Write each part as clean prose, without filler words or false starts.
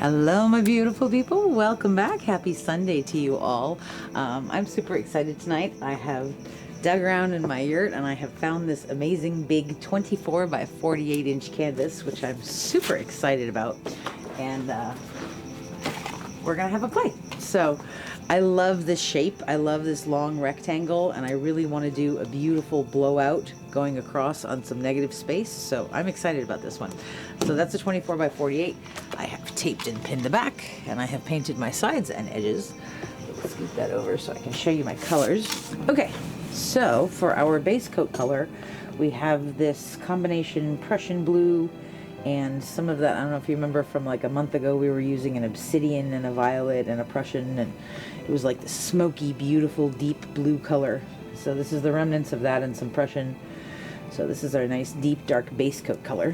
Hello, my beautiful people. Welcome back. Happy Sunday to you all. I'm super excited tonight. I have dug around in my yurt and I have found this amazing big 24 by 48 inch canvas, which I'm super excited about. And we're gonna have a play. So I love this shape. I love this long rectangle, and I really want to do a beautiful blowout going across on some negative space. So I'm excited about this one. So that's a 24 by 48. I have taped and pinned the back, and I have painted my sides and edges. Let's scoot that over so I can show you my colors. Okay, so for our base coat color, we have this combination Prussian blue and some of that, I don't know if you remember from like a month ago, we were using an obsidian and a violet and a Prussian, and it was like the smoky, beautiful, deep blue color. So this is the remnants of that and some Prussian. So this is our nice, deep, dark base coat color.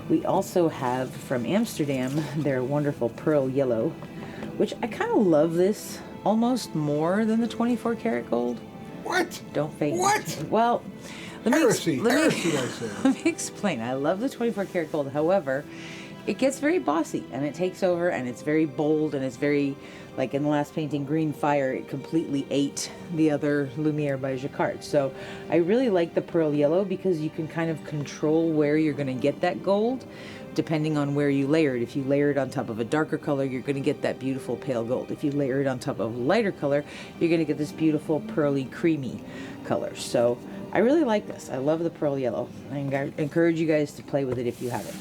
We also have from Amsterdam their wonderful pearl yellow, which I kind of love this almost more than the 24 karat gold. What? Don't fake it. What? Well, Heresy, I say. Let me explain. I love the 24 karat gold. However, it gets very bossy and it takes over and it's very bold and it's very, like in the last painting, Green Fire, it completely ate the other Lumiere by Jacquard. So I really like the pearl yellow because you can kind of control where you're going to get that gold depending on where you layer it. If you layer it on top of a darker color, you're going to get that beautiful pale gold. If you layer it on top of a lighter color, you're going to get this beautiful pearly creamy color. So I really like this. I love the pearl yellow. I encourage you guys to play with it if you haven't.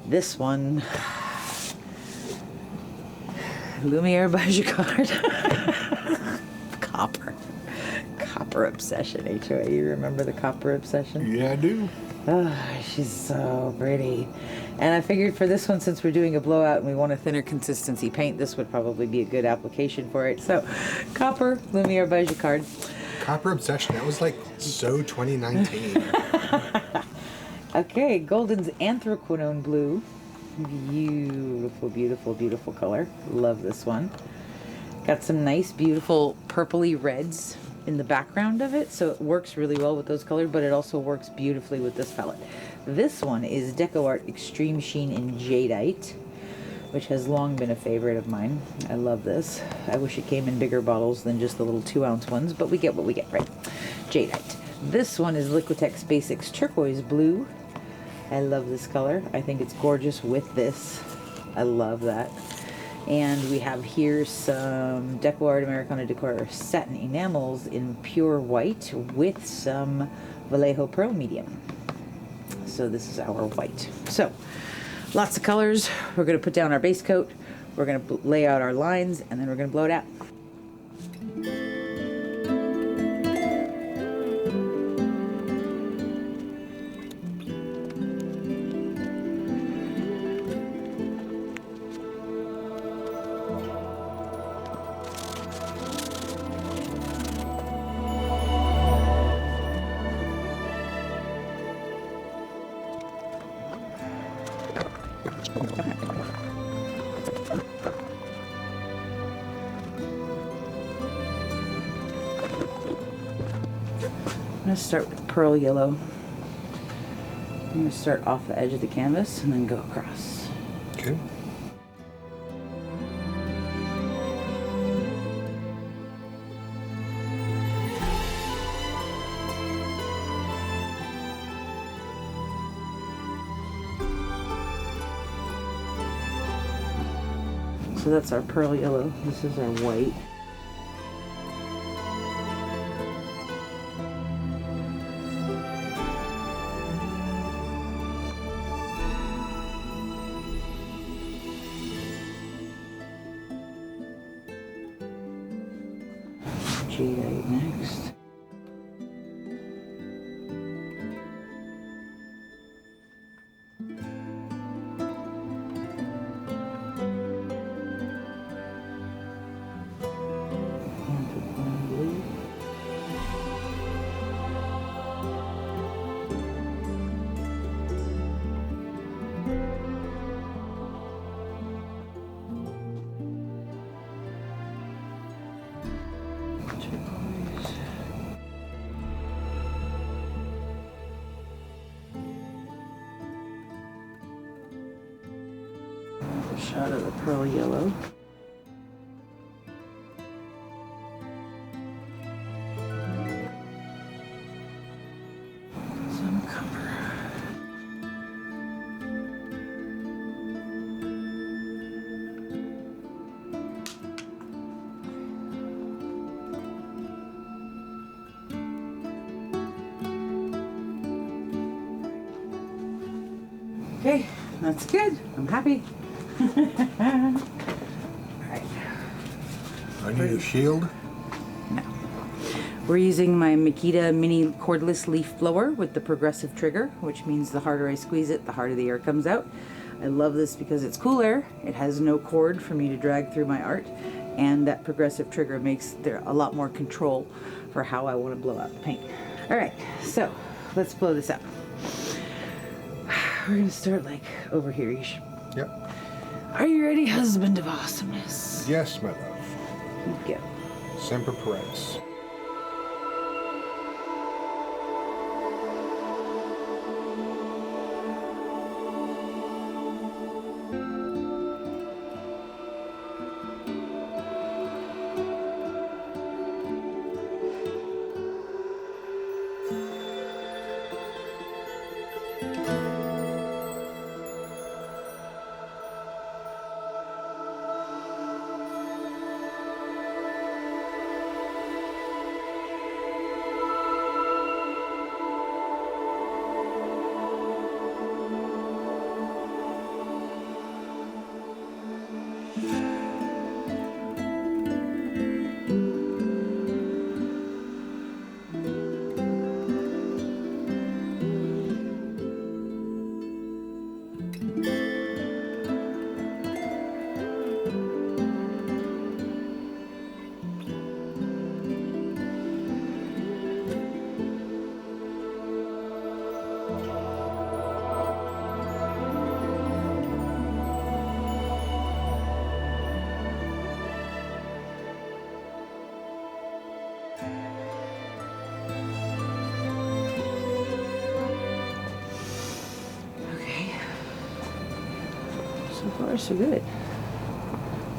This one, Lumiere by Jacquard. Copper obsession, HOA. You remember the copper obsession? Yeah, I do. Oh, she's so pretty. And I figured for this one, since we're doing a blowout and we want a thinner consistency paint, this would probably be a good application for it. So, copper, Lumiere by Jacquard. Copper obsession. That was like so 2019. Okay, Golden's Anthraquinone Blue. Beautiful, beautiful, beautiful color. Love this one. Got some nice, beautiful purpley reds in the background of it, so it works really well with those colors, but it also works beautifully with this palette. This one is DecoArt Extreme Sheen in Jadeite, which has long been a favorite of mine. I love this. I wish it came in bigger bottles than just the little 2-ounce ones, but we get what we get, right? Jadeite. This one is Liquitex Basics Turquoise Blue. I love this color. I think it's gorgeous with this. I love that. And we have here some DecoArt Americana Decor Satin Enamels in pure white with some Vallejo Pearl Medium. So this is our white. So lots of colors. We're going to put down our base coat. We're going to lay out our lines, and then we're going to blow it out. I'm going to start with pearl yellow. I'm going to start off the edge of the canvas and then go across. Okay. So that's our pearl yellow. This is our white. Jadeite next. Anthraquinone Blue. Turquoise. shot of the pearl yellow. Some color. Okay, that's good. I'm happy. Alright. I need a shield. No. We're using my Makita Mini Cordless Leafblower with the progressive trigger, which means the harder I squeeze it, the harder the air comes out. I love this because it's cool air. It has no cord for me to drag through my art, and that progressive trigger makes there a lot more control for how I want to blow out the paint. Alright, so let's blow this out. We're gonna start like over here. Yep. Are you ready, husband of awesomeness? Yes, my love. You go. Semper Paratus. So far, so good.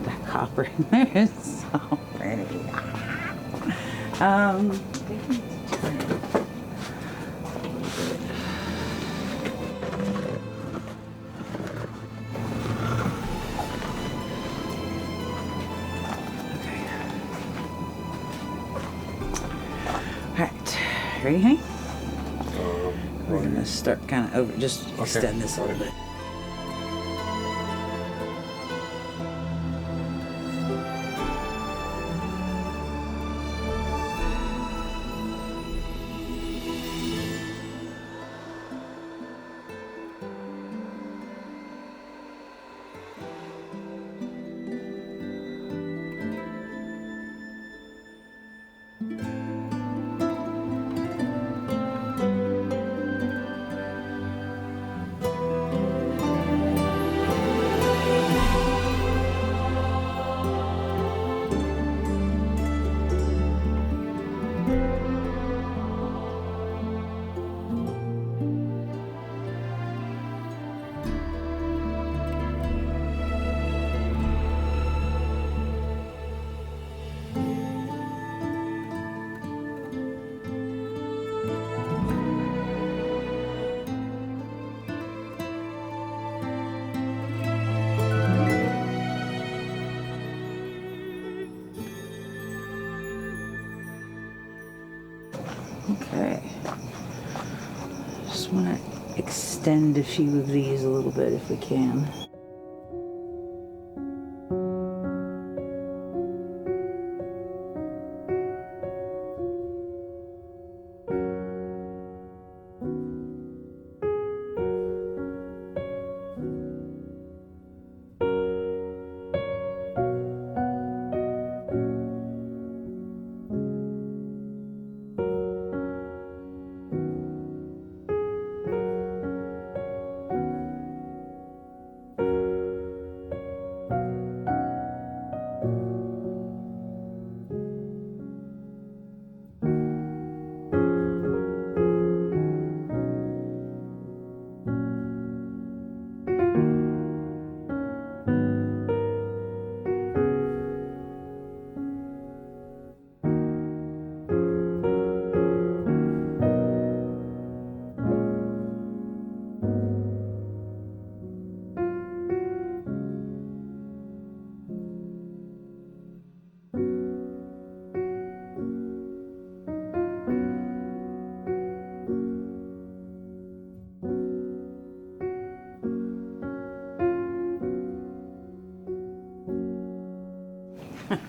That copper in there is so pretty. Alright, ready, Hank? We're gonna start kind of over, just extend this a little bit. Okay. Just want to extend a few of these a little bit if we can.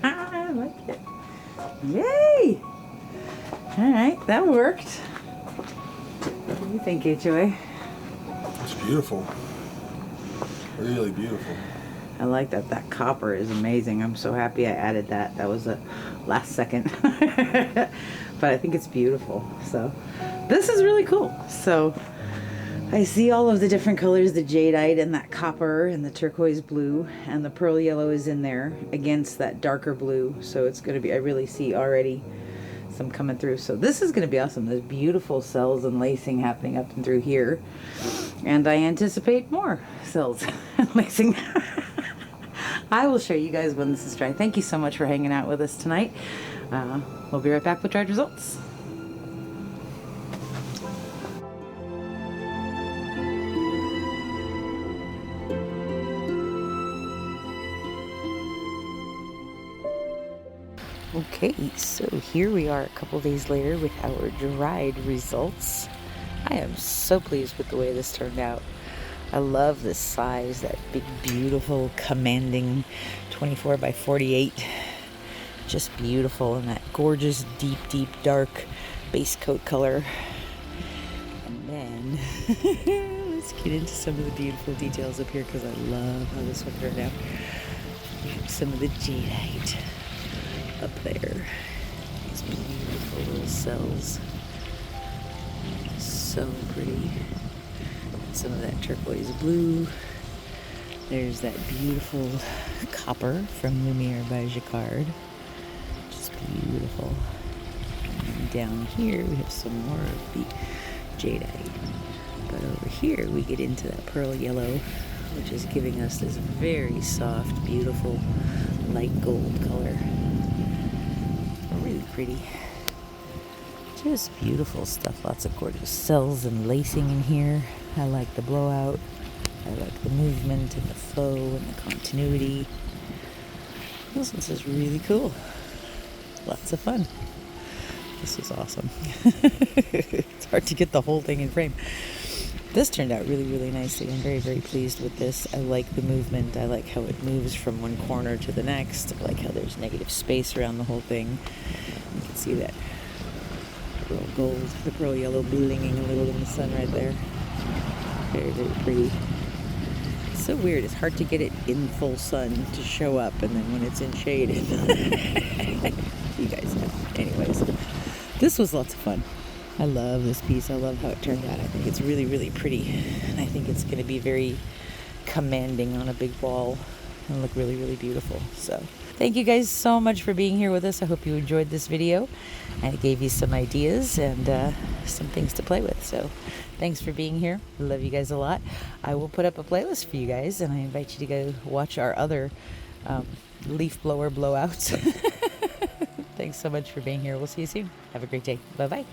I like it. Yay! All right, that worked. What do you think, HOA? It's beautiful. Really beautiful. I like that. That copper is amazing. I'm so happy I added that. That was a last second. But I think it's beautiful. So this is really cool. So I see all of the different colors, the jadeite and that copper and the turquoise blue, and the pearl yellow is in there against that darker blue. So it's going to be, I really see already some coming through. So this is going to be awesome. There's beautiful cells and lacing happening up and through here. And I anticipate more cells and lacing. I will show you guys when this is dry. Thank you so much for hanging out with us tonight. We'll be right back with dried results. Okay, so here we are a couple days later with our dried results. I am so pleased with the way this turned out. I love this size, that big, beautiful, commanding 24 by 48. Just beautiful, and that gorgeous, deep, deep, dark base coat color. And then, let's get into some of the beautiful details up here because I love how this one turned out. We have some of the jadeite up there. These beautiful little cells. So pretty. Some of that turquoise blue. There's that beautiful copper from Lumiere by Jacquard. Just beautiful. And down here we have some more of the jadeite. But over here we get into that pearl yellow, which is giving us this very soft, beautiful, light gold color. Really pretty. Just beautiful stuff. Lots of gorgeous cells and lacing in here. I like the blowout. I like the movement and the flow and the continuity. This is really cool. Lots of fun. This was awesome. It's hard to get the whole thing in frame. This turned out really, really nicely. I'm very, very pleased with this. I like the movement. I like how it moves from one corner to the next. I like how there's negative space around the whole thing. You can see that pearl gold, the pearl yellow blinging a little in the sun right there. Very, very pretty. It's so weird. It's hard to get it in full sun to show up, and then when it's in shade, you guys know. Anyways, this was lots of fun. I love this piece. I love how it turned out. I think it's really, really pretty, and I think it's going to be very commanding on a big wall and look really, really beautiful. So thank you guys so much for being here with us. I hope you enjoyed this video and it gave you some ideas and some things to play with. So thanks for being here. I love you guys a lot. I will put up a playlist for you guys, and I invite you to go watch our other leaf blower blowouts. Thanks so much for being here. We'll see you soon. Have a great day. Bye-bye.